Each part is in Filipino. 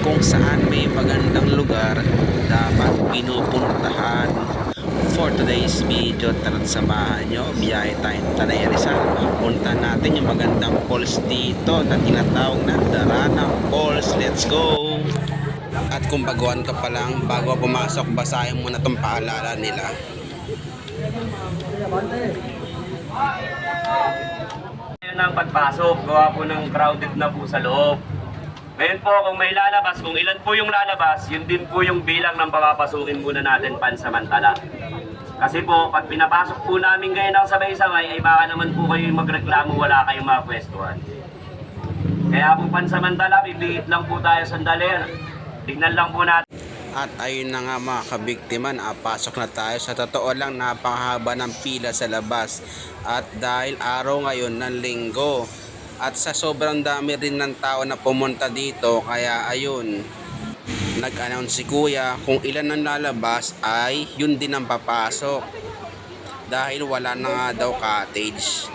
kung saan may magandang lugar dapat pinupuntahan. For today's video, tara't samahan nyo, biyahe tayong Tanay Rizal. Punta natin yung magandang falls dito na tinatawag na Daranang Falls. Let's go! At kung baguhan ka pa lang, bago pumasok, basahin mo na itong paalala nila. Yun ang pagpasok, gawa po ng crowded na po sa loob. Ngayon po, kung may lalabas, kung ilan po yung lalabas, yun din po yung bilang ng papapasukin muna natin pansamantala. Kasi po, pag pinapasok po namin ngayon ng sabay-sabay, ay baka naman po kayo magreklamo, wala kayong mapwestuhan. Kaya po pansamantala, bibigit lang po tayo sandali. Tignan lang po natin. At ayun na nga mga kabiktima, pasok na tayo. Sa totoo lang, napakahaba ng pila sa labas. At dahil araw ngayon ng linggo, at sa sobrang dami rin ng tao na pumunta dito, kaya ayun, nag-announce si kuya kung ilan ang lalabas ay yun din ang papasok. Dahil wala na nga daw cottage.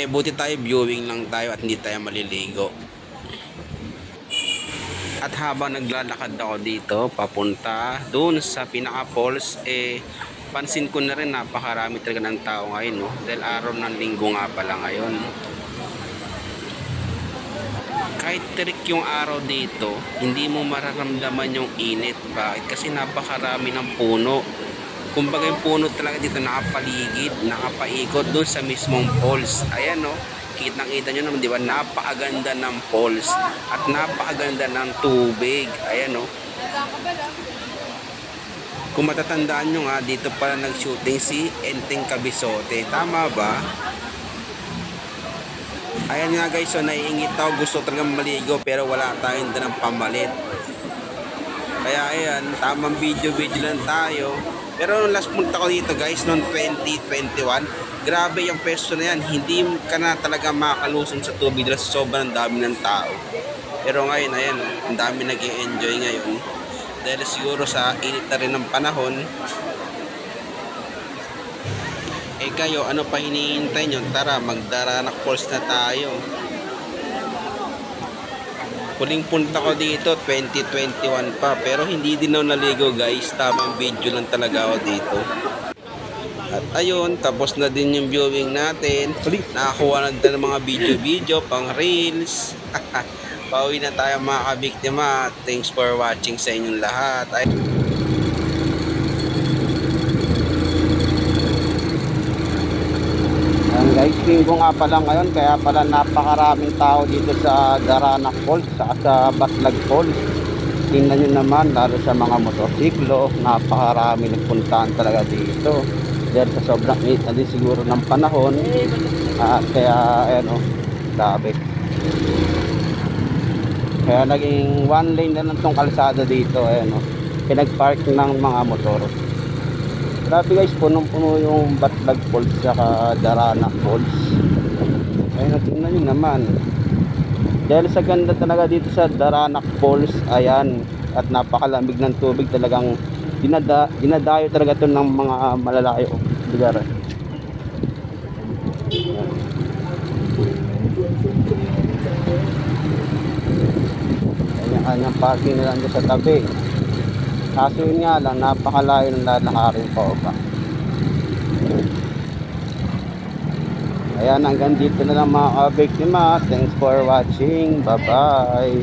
Buti tayo viewing lang tayo at hindi tayo maliligo. At habang naglalakad ako dito papunta doon sa pinaka falls, pansin ko na rin napakarami talaga ng tao ngayon, no? Dahil araw ng linggo nga pala ngayon. Kahit tirik yung araw dito, hindi mo mararamdaman yung init. Bakit? Kasi napakarami ng puno. Kumbaga yung puno talaga dito nakapaligid, nakapaikot doon sa mismong falls. Ayan, no? Kitang-kita nyo naman, di ba? Napakaganda ng falls at napakaganda ng tubig. Ayan, no? Kung matatandaan nyo nga, dito pala nag-shooting si Enteng Cabizote. Tama ba? Ayan nga guys, so naiingit ako. Gusto talagang maligo pero wala tayong dalang pamalit. Kaya ayan, tamang video-video lang tayo. Pero nung last punta ko dito guys, noong 2021, grabe yung pwesto na yan. Hindi ka na talaga makalusong sa tubig dahil sobrang dami ng tao. Pero ngayon, ayan, ang dami nag-i-enjoy ngayon. Dahil siguro sa init na rin ng panahon. Kayo, ano pa hinihintay nyo? Tara, mag-Daranang Falls na tayo. Huling punta ko dito, 2021 pa. Pero hindi din ako naligo guys. Tamang video lang talaga ako dito. At ayun, tapos na din yung viewing natin. Nakakuha na din ng mga video-video, pang reels. Pauwi na tayo mga kabiktima. Thanks for watching sa inyong lahat. Guys, linggo nga pala ngayon, kaya pala napakaraming tao dito sa Daranang Falls, sa Batlag Falls. Tingnan nyo naman, lalo sa mga motorsiklo, napakarami nagpuntahan talaga dito. Dahil sa sobrang init na din siguro ng panahon, kaya ayan o, grabe. Kaya naging one lane na lang itong kalsada dito, ayan o, pinag-park ng mga motor. Grabe guys, punong-puno yung Batlag Falls saka Daranang Falls. Ayun, tingnan nyo naman. Dahil sa ganda talaga dito sa Daranang Falls, ayan, at napakalamig ng tubig, talagang dinadayo talaga ito ng mga malalayo lugar. Kanya-kanyang parking nila doon sa tabi. Kaso yun nga lang, napakalayo ng lalakarin pa ba. Ayan, hanggang dito na lang mga kabiktima. Thanks for watching. Bye bye.